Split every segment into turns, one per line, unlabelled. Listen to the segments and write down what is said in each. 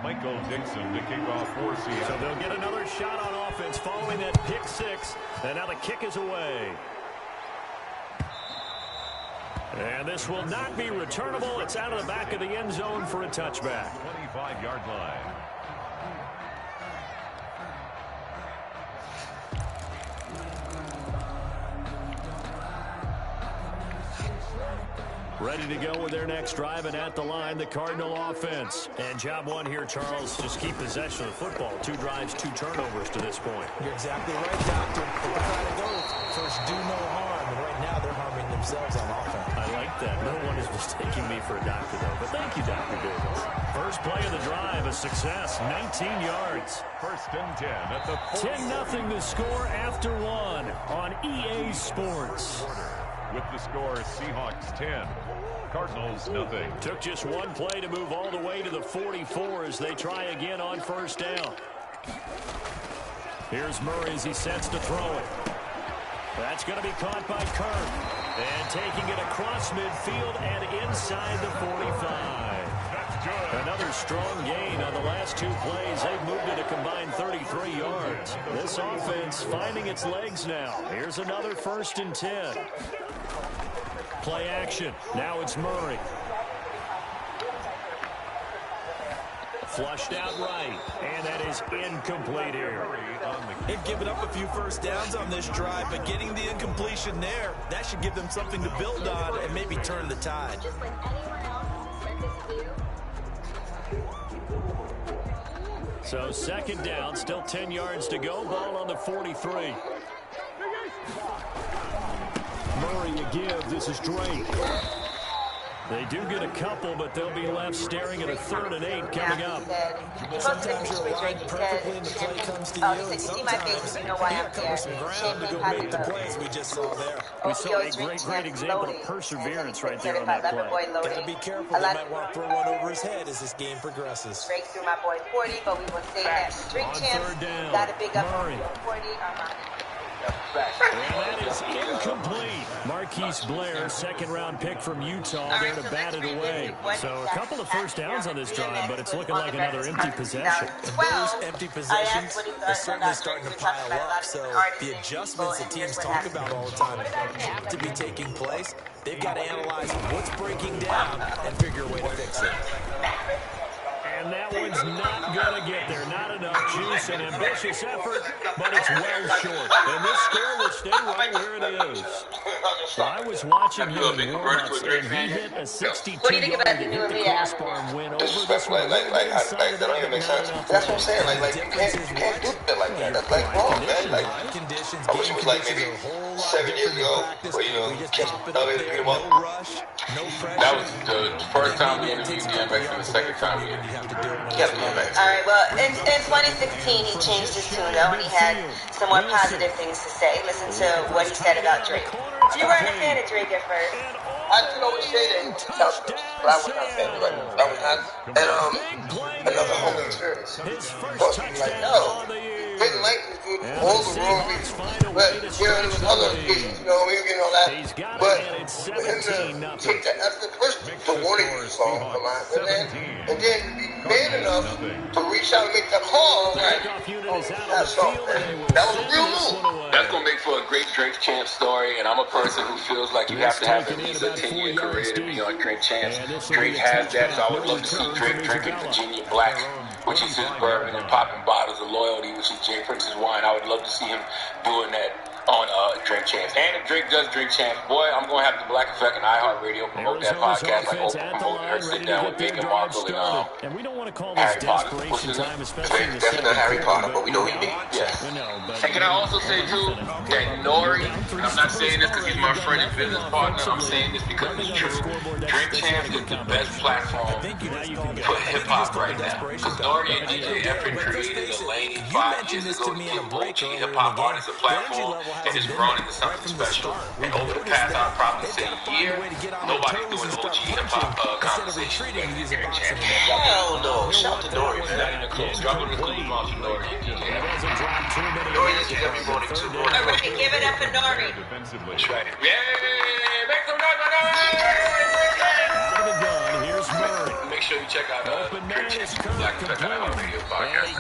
Michael Dixon to kick off for Seattle.
So they'll get another shot on offense following that pick six. And now the kick is away. And this will not be returnable. It's out of the back of the end zone for a touchback.
25-yard line.
Ready to go with their next drive, and at the line, the Cardinal offense. And job one here, Charles, just keep possession of the football. 2 drives, 2 turnovers to this point.
You're exactly right, Doctor. But the try to go first, do no harm. And right now, they're harming themselves on offense.
I like that. No one is mistaking me for a doctor, though. But thank you, Dr. Davis. First play of the drive, a success, 19 yards.
First and 10 at the
10-0 to score after 1 on EA Sports.
With the score, Seahawks 10, Cardinals nothing.
Took just 1 play to move all the way to the 44 as they try again on first down. Here's Murray as he sets to throw it. That's going to be caught by Kirk. And taking it across midfield and inside the 45.
That's good.
Another strong gain on the last 2 plays. They've moved it a combined 33 yards. This offense finding its legs now. Here's another first and 10. Play action. Now it's Murray. Flushed out right. And that is incomplete here.
They've given up a few first downs on this drive, but getting the incompletion there, that should give them something to build on and maybe turn the tide.
So second down, still 10 yards to go. Ball on the 43. Murray a give. This is Drake. They do get a couple, but they'll be left staring at a 3rd and 8 coming up.
Sometimes you're aligned perfectly and the play comes to you, and sometimes you cover some ground to go make the plays we just saw there.
We saw a great example of perseverance right there on that play.
Got to be careful. They might want to throw one over his head as this game progresses.
Break through my boy 40, but we will say that Drink Champs got a big up
Murray.
40 on
And that is incomplete. Marquise Blair, second-round pick from Utah, there to bat it away. So a couple of first downs on this drive, but it's looking like another empty possession.
Those empty possessions are certainly starting to pile up. So the adjustments that teams talk about all the time have to be taking place. They've got to analyze what's breaking down and figure a way to fix it.
And that one's not going to get there. Not enough juice, an ambitious effort, but it's well short. And this score will stay right where it is. So I was watching him in warm-ups, and he hit a 62-yarder to hit the crossbar and win over this one.
That don't even make sense. That's what I'm saying. Like you can't do it like that. That's like wrong, man. Like, I wish it was like maybe 7 years ago, where, you know, you catch others, beat them up.
That was the first time we interviewed DMX and the second time we interviewed him.
All right, well, in 2016, he changed his tune, though, and he had some more positive things to say. Listen to what he said about Drake. You weren't a fan of Drake at first.
I didn't always say that he was talented, but I was not a fan of it. I was not. And another whole experience. Plus, like, no, Peyton Lake was good all the wrong reasons. But, you know, there was other reasons, you know, we were getting all that. But for him to take that, that's the first, the warning song on the line, and then to be man enough to reach out and make that call, like, oh, that's all. That was a real move.
That's going to make for a great Drink Champs story, and I'm a person who feels like you have to have at least a 10-year career to be on Drink Champs. Drake has that, so I would love to see Drake drinking Virginia Black, which is his bourbon, and popping bottles of loyalty, which is Jay Prince's wine. I would love to see him doing that on Drink Champs. And if Drake does Drink Champs, boy, I'm going to have the Black Effect and iHeartRadio promote that podcast like Oprah promoted her sit down with Meghan Markle
and we don't want to call this desperation time, especially in the
definitely not Harry Potter, but we know he did.
Yes. And can I also say, too, that Nori, and I'm not saying this because he's my friend and business partner, I'm saying this because it's true, Drink Champs is the best platform for hip-hop right now. Because Nori and DJ Effin created a lane 5 years ago to give OG hip-hop artists a platform that has grown into something special. And over the past, I'd probably say a year, nobody's doing the OG hip-hop conversation better than Drink Champs.
Hell no. Shout to Nori, man.
Not even close. Drop it in the clue box for Nori and DJ Effin.
Nori is every morning, 2 morning.
All right, give it up for Nori.
That's right. Yay! Make some noise,
Out of the gun, here's Murray.
Make sure you check out Drink Champs Black Effect on our radio podcast.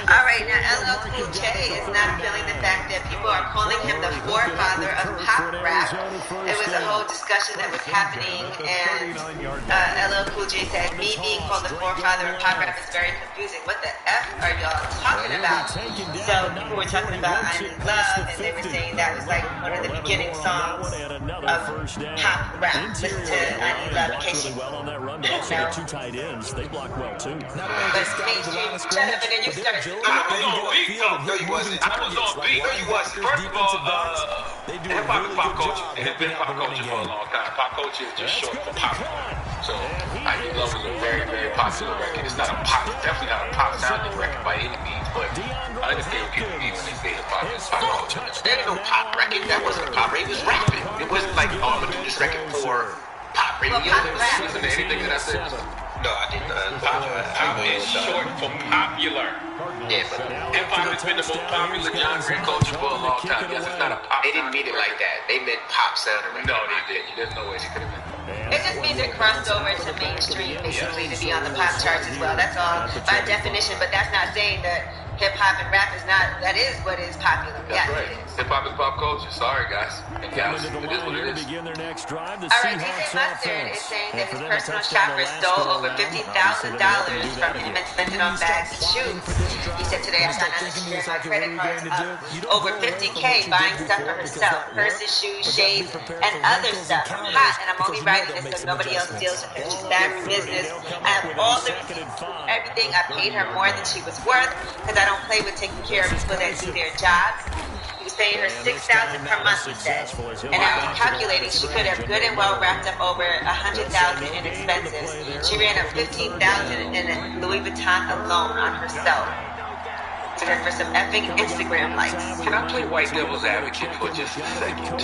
All right, now LL Cool J is not feeling the fact that people are calling him the forefather of pop rap. It was a whole discussion that was happening, and LL Cool J said, me being called the forefather of pop rap is very confusing. What the F are y'all talking about? So people were talking about I Need Love, and they were saying that was like one of the beginning songs of pop rap. Listen to I Need Love in case you
Two tight ends, they block well too.
but mainstream, shut up and then you start.
I was on beat, though. No, you wasn't. I was on beat. No, you wasn't. First of all, hip-hop is pop culture. It has been pop culture for a long time. Pop culture is just short for pop. So, I Need Love was a very, very popular record. It's not a pop, definitely not a pop sounding record by any means, but I understand what people mean when they say hip-hop is pop culture.
There ain't no pop record. That wasn't a pop record. It was rapping. It wasn't like, oh, I'm gonna do this record for pop radio.
Listen to anything that I said.
No, I didn't.
Pop is short for popular.
Yeah, but
Hip-hop has been the most popular genre in culture for a long time. Yes, it's not a pop.
they didn't mean it like that. They meant pop sounding record.
No, they didn't. There's no way she could have been.
It just means it crossed over to mainstream, basically, to be on the pop charts as well. That's all by definition, but that's not saying that hip-hop and rap is not, that is what is popular.
That's
Yeah,
right.
it is.
Hip-hop is pop culture. Sorry, guys. And gals, it is what it is.
All right, DJ Mustard is saying that his personal shopper stole over $50,000 from him and spent it on bags and shoes. He said, today I found out that she had my credit cards up over $50K buying stuff for herself, purses, shoes, shades, and other stuff. I'm hot, and I'm only writing this so nobody else deals with it. She's bad for business. I have all the receipts, everything. I paid her more than she was worth because I don't play with taking care of people that do their jobs. He was paying her $6,000 per month, he said. And after calculating, she could have good and well wrapped up over $100,000 in expenses. She ran up $15,000 in Louis Vuitton alone on herself. For some effing Instagram likes.
Can I play white devil's advocate for just a second?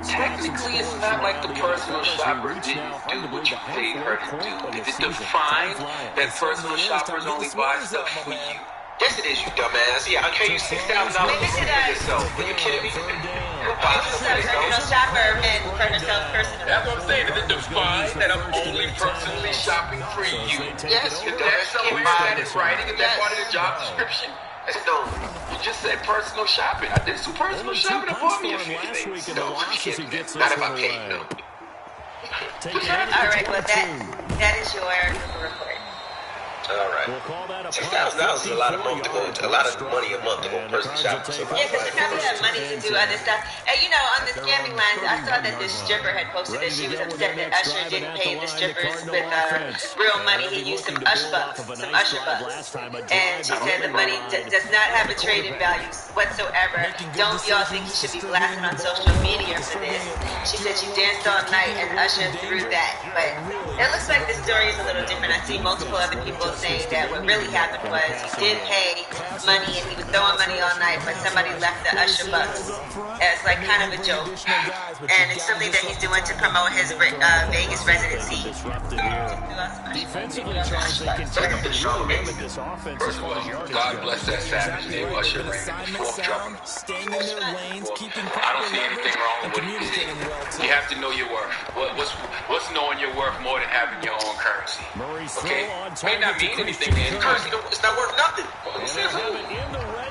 Technically, it's not like the personal shopper didn't do what you paid her to do. Is it defined that personal shoppers only buy stuff for you?
Yes, it is, you dumbass. Yeah, I'll pay you $6,000 for yourself. Are you kidding me?
Personal shopper and for herself personally.
That's what I'm saying. Is it defined that I'm only personally shopping for you?
Yes,
Is that somewhere that is writing? Is that part of the job description?
No.
You just said personal shopping. I did some personal shopping. I bought me a few things.
No, you can't do that. Not if I pay you, no.
All right, well, that is your report.
All right. $6,000 is a lot of money to go. A lot of money a month to go personal shopping. So
Yeah, because she probably had money to do other stuff. And you know, on the scamming lines, I saw that this stripper had posted that she was upset that Usher didn't pay the strippers with real money. He used some Usher bucks. And she said the money does not have a trading value whatsoever. Don't y'all think he should be blasted on social media for this? She said she danced all night and Usher threw that. But it looks like the story is a little different. I see multiple other people saying that what really happened was he did pay money and he was throwing money all night, but somebody left the Usher bucks as like kind of a joke. And it's something that he's doing to promote his Vegas residency.
First of all, God bless that savage named Usher Raymond, the fourth drummer. I don't see anything wrong with what he did. You have to know your worth. What's knowing your worth more than having your own currency? Okay? May not mean anything to any currency.
it's not worth nothing.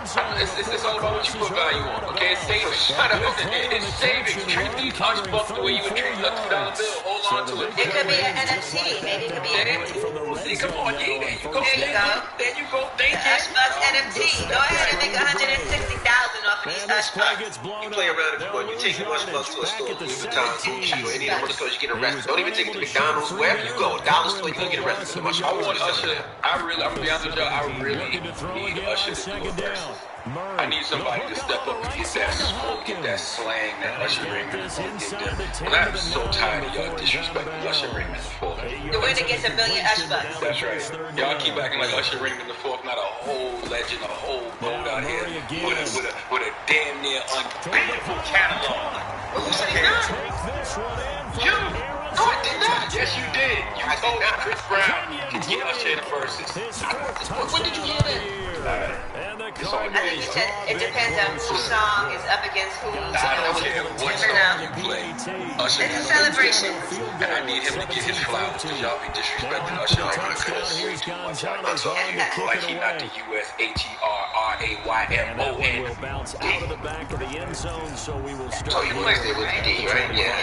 It's all about what you put value on. Okay? It's saving. Shut up. It's saving. Treat these $100 the way you would treat a $2 bill. Hold on to it.
It could be an NFT. Maybe it could be an NFT.
See, come on, yeah, there you go.
There you go.
There you go. Thank you.
Ush Bucks NFT. Go ahead and make $160,000 off of these Ush Bucks.
You play around if you want. You take your $1 to a store, Louis Vuitton, Gucci, or any of the stores, you get arrested. Don't even take it to McDonald's, wherever you go. Dollar store, you're going to get arrested.
I want Usher. I'm going to be honest with y'all. I really need Usher to do it first. I need somebody to step up and get that smoke, get that slang, that Usher Raymond is going to get there. And I'm so tired of y'all disrespecting Usher Raymond the fourth.
The winner gets $1 million Ush Bucks.
That's right. Y'all keep acting like Usher Raymond the fourth, not a whole legend, a whole goat out here with a damn near unbeatable catalog.
Who said that?
You! No, I did not. Yes, you did. You told Chris Brown to get Usher in the verses.
When did you hear that?
This song.
I think he said it depends on whose song is up against whose.
I don't care what song you play. Usher
It's a celebration.
And I need him to get his flowers because y'all be disrespecting Usher like because way too much. Y'all be talking like he not the USHERRAYMON.
Will bounce out of the back of the end zone, so we will start.
Oh, you must say with D, right? Yeah.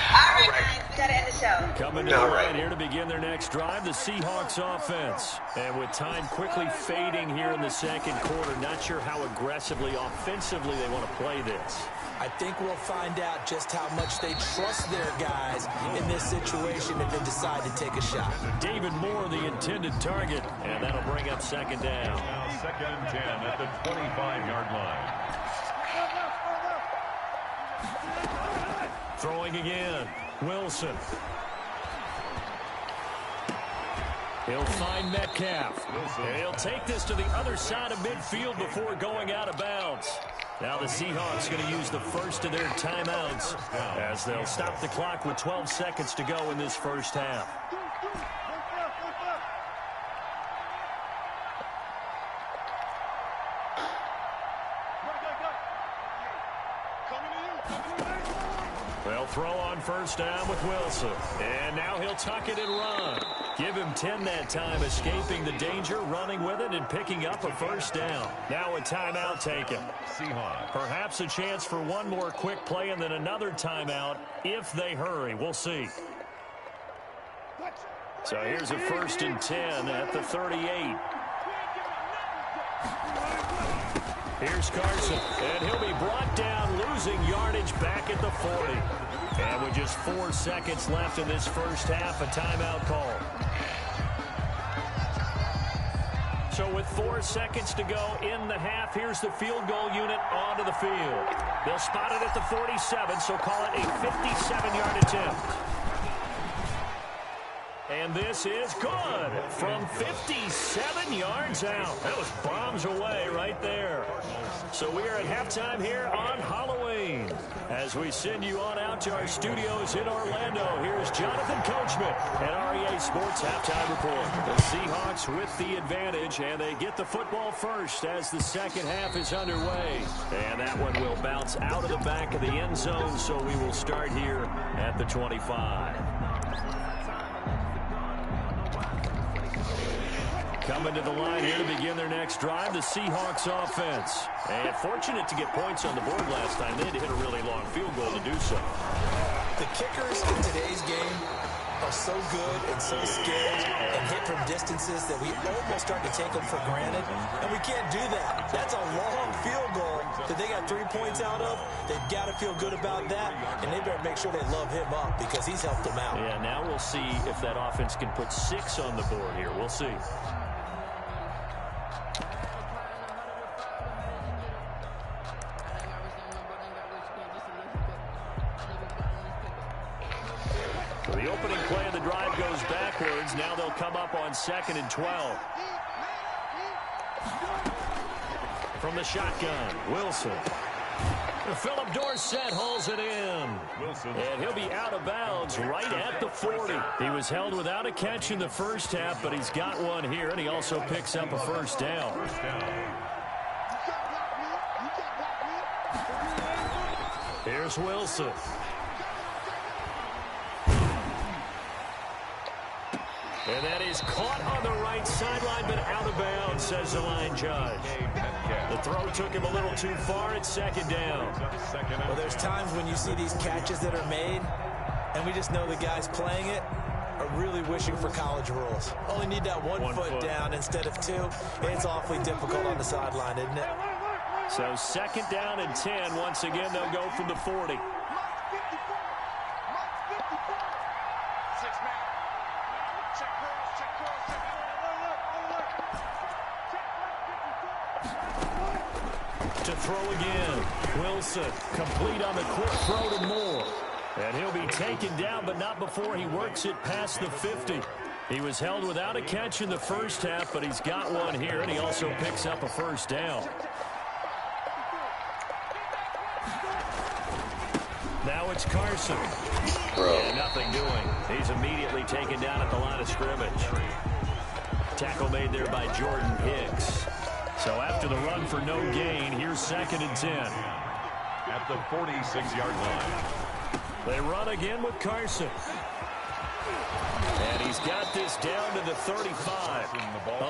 All right, guys, we gotta end the show.
Coming to the line here to begin their next drive, the Seahawks offense. And with time quickly fading here in the second quarter, not sure how aggressively, offensively they want to play this.
I think we'll find out just how much they trust their guys in this situation if they decide to take a shot.
David Moore, the intended target, and that'll bring up second down.
Now second and 10 at the 25-yard line.
Throwing again, Wilson. He'll find Metcalf. And he'll take this to the other side of midfield before going out of bounds. Now the Seahawks going to use the first of their timeouts as they'll stop the clock with 12 seconds to go in this first half. They'll throw on first down with Wilson. And now he'll tuck it and run. Give him 10 that time, escaping the danger, running with it, and picking up a first down. Now a timeout taken.
Seahawks.
Perhaps a chance for one more quick play and then another timeout if they hurry. We'll see. So here's a first and 10 at the 38. Here's Carson, and he'll be brought down, losing yardage back at the 40. And with just 4 seconds left in this first half, a timeout call. So with 4 seconds to go in the half, here's the field goal unit onto the field. They'll spot it at the 47, so call it a 57-yard attempt. And this is good from 57 yards out. That was bombs away right there. So we are at halftime here on Halloween. As we send you on out to our studios in Orlando, here's Jonathan Coachman at REA Sports Halftime Report. The Seahawks with the advantage, and they get the football first as the second half is underway. And that one will bounce out of the back of the end zone, so we will start here at the 25. Coming to the line here to begin their next drive, the Seahawks offense. And fortunate to get points on the board last time. They had to hit a really long field goal to do so.
The kickers in today's game are so good and so skilled and hit from distances that we almost start to take them for granted. And we can't do that. That's a long field goal that they got 3 points out of. They've got to feel good about that, and they better make sure they love him up because he's helped them out.
Yeah, now we'll see if that offense can put 6 on the board here. We'll see. The opening play of the drive goes backwards. Now they'll come up on 2nd and 12. From the shotgun, Wilson. Philip Dorsett hauls it in.
Wilson.
And he'll be out of bounds right at the 40. He was held without a catch in the first half, but he's got one here, and he also picks up a first down. Here's Wilson. And that is caught on the right sideline, but out of bounds, says the line judge. The throw took him a little too far. It's 2nd down.
Well, there's times when you see these catches that are made, and we just know the guys playing it are really wishing for college rules. Only need that one foot down instead of 2. It's awfully difficult on the sideline, isn't it?
So 2nd down and 10. Once again, they'll go from the 40. To throw again. Wilson complete on the quick throw to Moore. And he'll be taken down, but not before he works it past the 50. He was held without a catch in the first half, but he's got one here, and he also picks up a first down. Now it's Carson. And nothing doing. He's immediately taken down at the line of scrimmage. Tackle made there by Jordan Hicks. So after the run for no gain, here's 2nd and 10.
At the 46-yard line.
They run again with Carson. And he's got this down to the 35.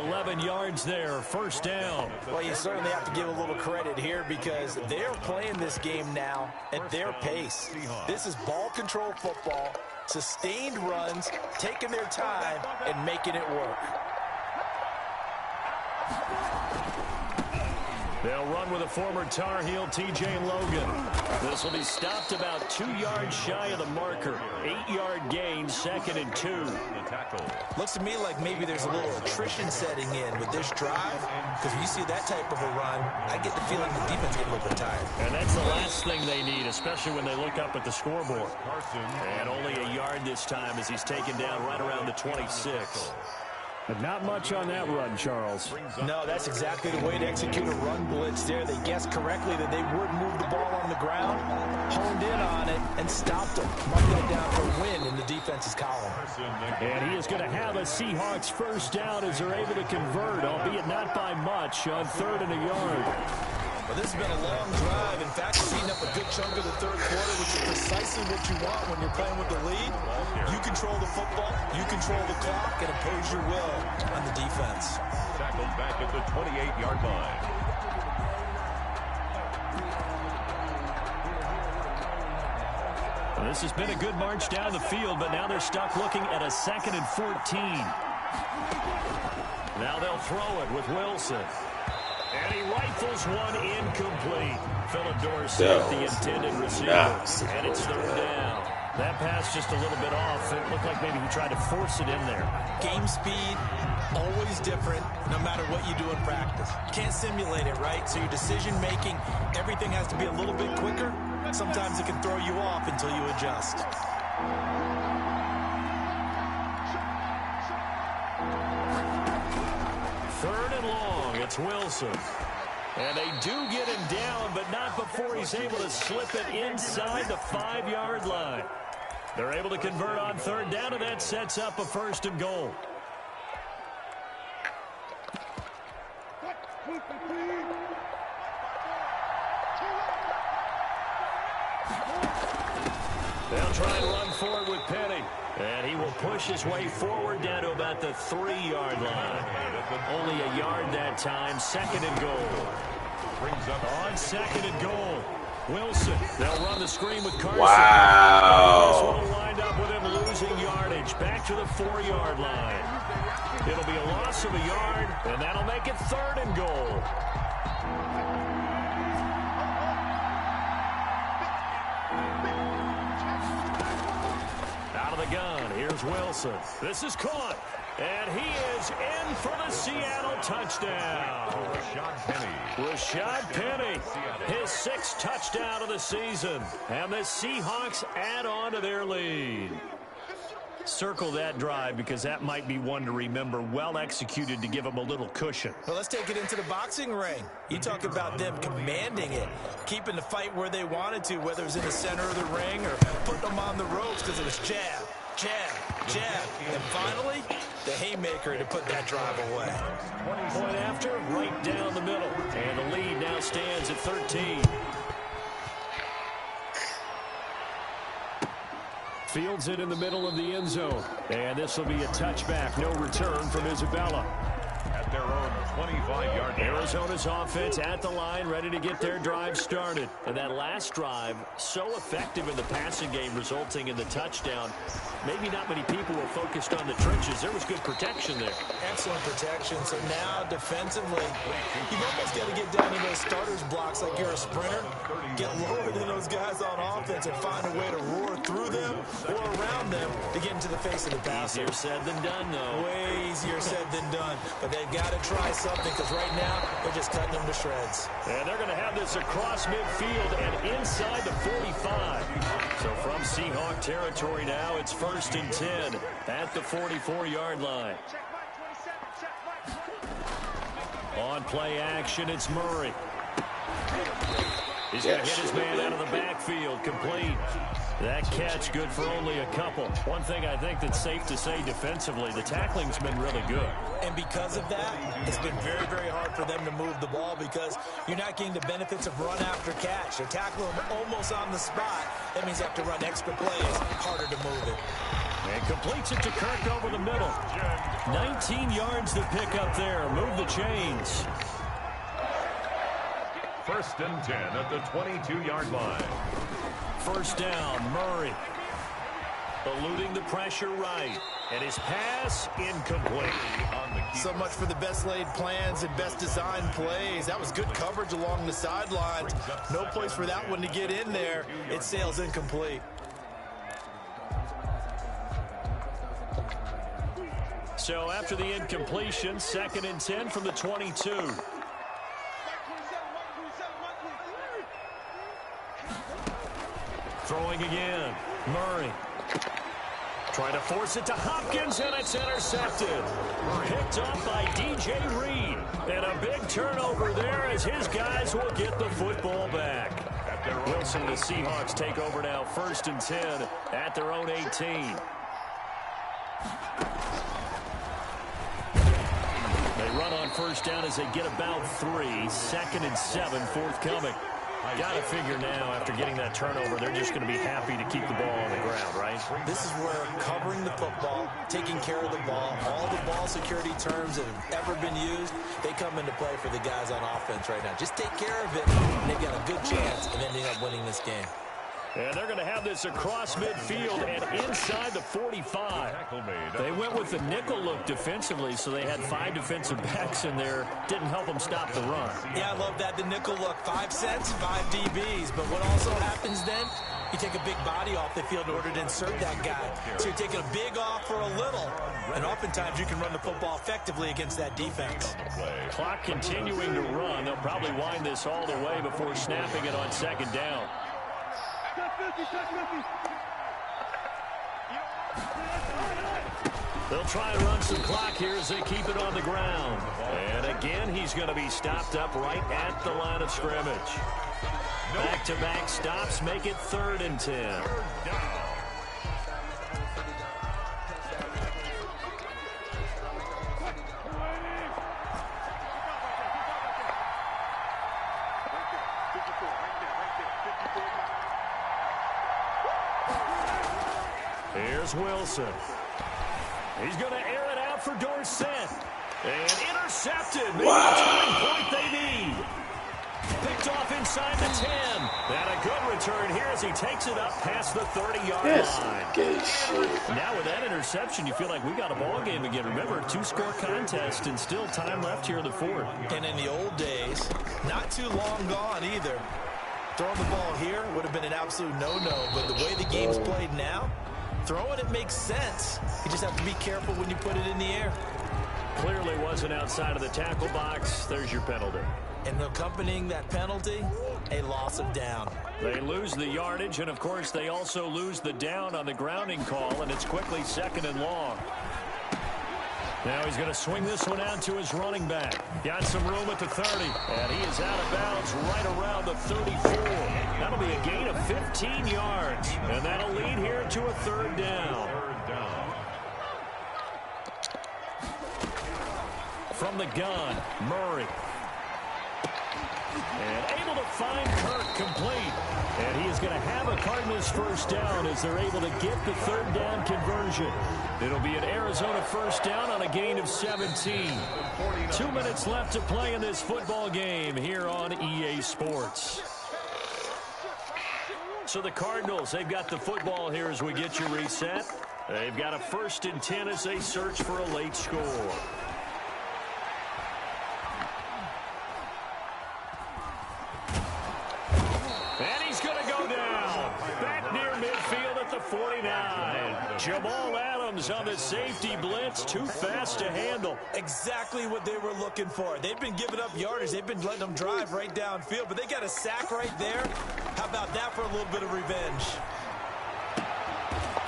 11 yards there, 1st down.
Well, you certainly have to give a little credit here because they're playing this game now at their pace. This is ball control football, sustained runs, taking their time, and making it work.
They'll run with a former Tar Heel, T.J. Logan. This will be stopped about 2 yards shy of the marker. 8-yard gain, 2nd and 2.
Looks to me like maybe there's a little attrition setting in with this drive, because when you see that type of a run, I get the feeling the defense get a little bit tired.
And that's the last thing they need, especially when they look up at the scoreboard. And only a yard this time as he's taken down right around the 26.
But not much on that run, Charles.
No, that's exactly the way to execute a run blitz there. They guessed correctly that they would move the ball on the ground, honed in on it, and stopped them. Mark that down for a win in the defense's column.
And he is going to have a Seahawks 1st down as they're able to convert, albeit not by much, on 3rd and a yard.
Well, this has been a long drive. In fact, it's eaten up a good chunk of the 3rd quarter, which is precisely what you want when you're playing with the lead. You control the football, you control the clock, and impose your will on the defense.
Tackled back at the 28-yard line.
Well, this has been a good march down the field, but now they're stuck looking at a 2nd and 14. Now they'll throw it with Wilson. And he rifles one incomplete. Philip Dorsett, the intended receiver. And it's 3rd down. That pass just a little bit off. It looked like maybe he tried to force it in there.
Game speed, always different, no matter what you do in practice. Can't simulate it, right? So your decision-making, everything has to be a little bit quicker. Sometimes it can throw you off until you adjust.
3rd and long, it's Wilson. And they do get him down, but not before he's able to slip it inside the 5-yard line. They're able to convert on 3rd down, and that sets up a 1st and goal. They'll try and run forward with Penny. And he will push his way forward down to about the 3-yard line. Only a yard that time. 2nd and goal. On 2nd and goal. Wilson. They'll run the screen with Carson.
Wow.
This one will wind up with him losing yardage. Back to the 4-yard line. It'll be a loss of a yard, and that'll make it 3rd and goal. Out of the gun, here's Wilson. This is caught, and he is in for the Seattle touchdown. Rashad Penny, his 6th touchdown of the season, and the Seahawks add on to their lead. Circle that drive because that might be one to remember. Well executed to give them a little cushion.
Well, let's take it into the boxing ring. You talk about them commanding it, keeping the fight where they wanted to, whether it was in the center of the ring or putting them on the ropes because it was jab, jab, jab. And finally, the haymaker to put that drive away.
Point after, right down the middle. And the lead now stands at 13. Fields it in the middle of the end zone. And this will be a touchback. No return from Isabella.
At their own 25-yard line.
Arizona's offense at the line, ready to get their drive started. And that last drive, so effective in the passing game, resulting in the touchdown. Maybe not many people were focused on the trenches. There was good protection there.
Excellent protection. So now, defensively, you've almost got to get down to those starters blocks like you're a sprinter. Get lower than those guys on offense and find a way to roar through them or around them to get into the face of the passer.
Easier said than done, though.
Way easier said than done. But they've got to try something because right now, they're just cutting them to shreds.
And they're going to have this across midfield and inside the 45. So from Seahawk territory now, it's 1st and 10 at the 44-yard line. On play action, it's Murray. He's going to hit his man out of the backfield, complete. That catch good for only a couple. One thing I think that's safe to say defensively, the tackling's been really good.
And because of that, it's been very, very hard for them to move the ball because you're not getting the benefits of run after catch. They tackle him almost on the spot. That means you have to run extra plays, harder to move it.
And completes it to Kirk over the middle. 19 yards to pick up there. Move the chains.
1st and 10 at the 22-yard line.
First down, Murray. Eluding the pressure right. And his pass incomplete.
So much for the best laid plans and best designed plays. That was good coverage along the sidelines. No place for that one to get in there. It sails incomplete.
So after the incompletion, 2nd and 10 from the 22. Throwing again. Murray. Trying to force it to Hopkins, and it's intercepted. Picked off by DJ Reed. And a big turnover there as his guys will get the football back. Wilson, the Seahawks take over now, 1st and 10 at their own 18. They run on first down as they get about 3. 2nd and 7 forthcoming. Got to figure now, after getting that turnover, they're just going to be happy to keep the ball on the ground, right?
This is where covering the football, taking care of the ball, all the ball security terms that have ever been used, they come into play for the guys on offense right now. Just take care of it, and they've got a good chance of ending up winning this game.
And they're going to have this across midfield and inside the 45. They went with the nickel look defensively, so they had 5 defensive backs in there. Didn't help them stop the run.
Yeah, I love that, the nickel look. 5 cents, 5 DBs. But what also happens then, you take a big body off the field in order to insert that guy. So you're taking a big off for a little. And oftentimes you can run the football effectively against that defense.
Clock continuing to run. They'll probably wind this all the way before snapping it on 2nd down. They'll try and run some clock here as they keep it on the ground. And again, he's going to be stopped up right at the line of scrimmage. Back-to-back stops make it 3rd and 10. Here's Wilson. He's going to air it out for Dorsett. And intercepted. Maybe the turning point they need. Picked off inside the 10. And a good return here as he takes it up past the 30-yard line. Now with that interception, you feel like we got a ball game again. Remember, 2-score contest and still time left here in the 4th.
And in the old days, not too long gone either. Throwing the ball here would have been an absolute no-no. But the way the game's played now, throwing it makes sense. You just have to be careful when you put it in the air.
Clearly wasn't outside of the tackle box. There's your penalty.
And accompanying that penalty, a loss of down.
They lose the yardage, and of course they also lose the down on the grounding call, and it's quickly 2nd and long. Now he's going to swing this one out to his running back. Got some room at the 30, and he is out of bounds right around the 34. That'll be a gain of 15 yards, and that'll lead here to a 3rd down. From the gun, Murray. And able to find Kirk complete. And he is going to have a Cardinals 1st down as they're able to get the 3rd down conversion. It'll be an Arizona 1st down on a gain of 17. 2 minutes left to play in this football game here on EA Sports. So the Cardinals, they've got the football here as we get you reset. They've got a 1st and 10 as they search for a late score. And he's going to go down. Back near midfield at the 49. Jamal Adams on the safety blitz. Too fast to handle.
Exactly what they were looking for. They've been giving up yardage. They've been letting them drive right downfield. But they got a sack right there. How about that for a little bit of revenge?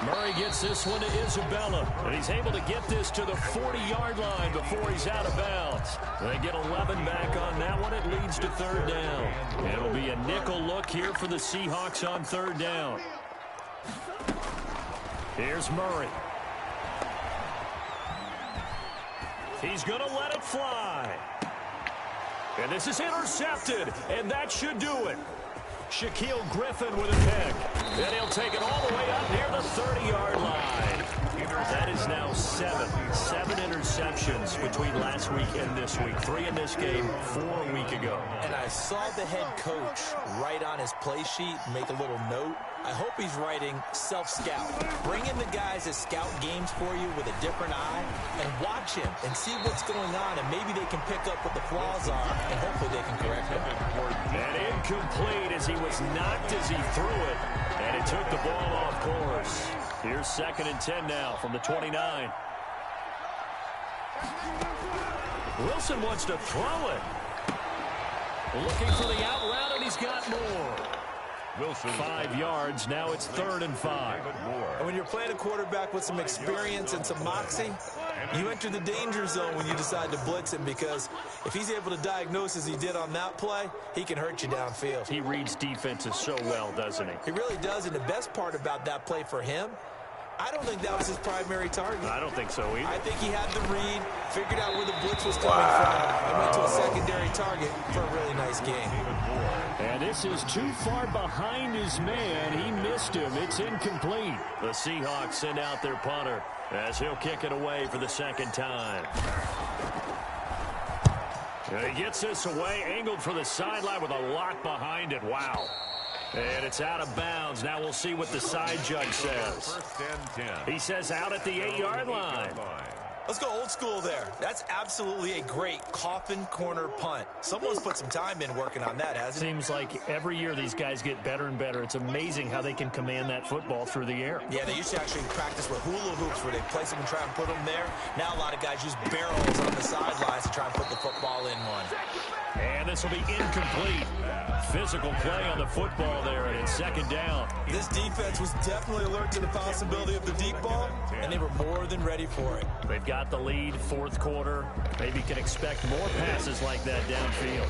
Murray gets this one to Isabella, and he's able to get this to the 40-yard line before he's out of bounds. They get 11 back on that one. It leads to third down. It'll be a nickel look here for the Seahawks on third down. Here's Murray. He's going to let it fly. And this is intercepted, and that should do it. Shaquille Griffin with a pick. Then he'll take it all the way up near the 30-yard line. That is now seven interceptions between last week and this week. 3 in this game, 4 a week ago.
And I saw the head coach write on his play sheet, make a little note. I hope he's writing self-scout. Bring in the guys that scout games for you with a different eye and watch him and see what's going on, and maybe they can pick up what the flaws are, and hopefully they can correct them.
And incomplete as he was knocked as he threw it, and it took the ball off course. Here's 2nd and 10 now from the 29. Wilson wants to throw it. Looking for the out route, and he's got more.
Wilson.
5 yards. Now it's 3rd and 5.
And when you're playing a quarterback with some experience and some moxie, you enter the danger zone when you decide to blitz him, because if he's able to diagnose as he did on that play, he can hurt you downfield.
He reads defenses so well, doesn't he?
He really does, and the best part about that play for him, I don't think that was his primary target.
I don't think so either.
I think he had the read, figured out where the blitz was coming from, and went to a secondary target for a really nice game.
And this is too far behind his man. He missed him. It's incomplete. The Seahawks send out their punter as he'll kick it away for the 2nd time. And he gets this away, angled for the sideline with a lot behind it. Wow. And it's out of bounds. Now we'll see what the side judge says.
1st and 10.
He says out at the 8-yard line.
Let's go old school there. That's absolutely a great coffin corner punt. Someone's put some time in working on that, hasn't he?
Seems like every year these guys get better and better. It's amazing how they can command that football through the air.
Yeah, they used to actually practice with hula hoops where they place them and try and put them there. Now a lot of guys use barrels on the sidelines to try and put the football in one.
And this will be incomplete. Physical play on the football there, and it's 2nd down.
This defense was definitely alert to the possibility of the deep ball, and they were more than ready for it.
They've got the lead, 4th quarter. Maybe can expect more passes like that downfield.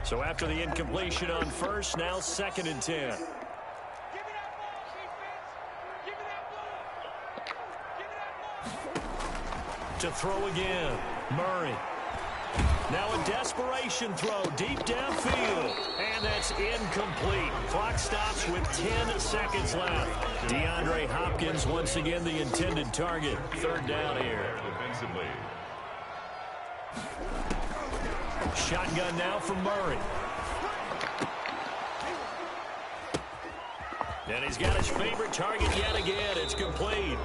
So after the incompletion on 1st, now 2nd and 10. To throw again, Murray. Now a desperation throw deep downfield, and that's incomplete. Clock stops with 10 seconds left. DeAndre Hopkins once again the intended target. 3rd down here.
Defensively.
Shotgun now from Murray. And he's got his favorite target yet again. It's complete.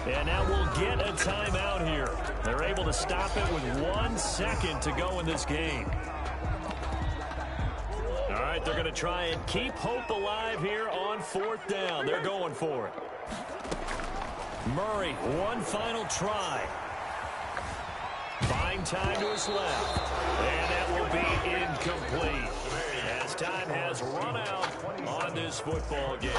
And now we'll get a timeout here. They're able to stop it with 1 second to go in this game. All right, they're going to try and keep hope alive here on 4th down. They're going for it. Murray, one final try. Buying time to his left. And that will be incomplete, as time has run out on this football game.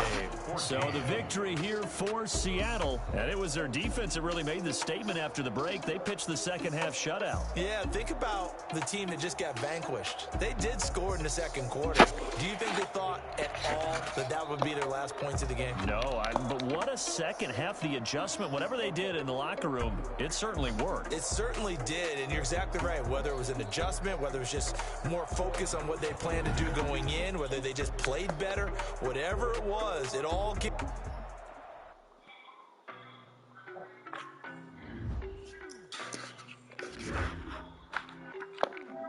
So the victory here for Seattle, and it was their defense that really made the statement after the break. They pitched the 2nd half shutout.
Yeah, think about the team that just got vanquished. They did score in the 2nd quarter. Do you think they thought at all that that would be their last points of the game?
No, but what a 2nd half. The adjustment, whatever they did in the locker room, it certainly worked.
It certainly did, and you're exactly right. Whether it was an adjustment, whether it was just more focus on what they planned to do going in, whether they just played better, whatever it was, it all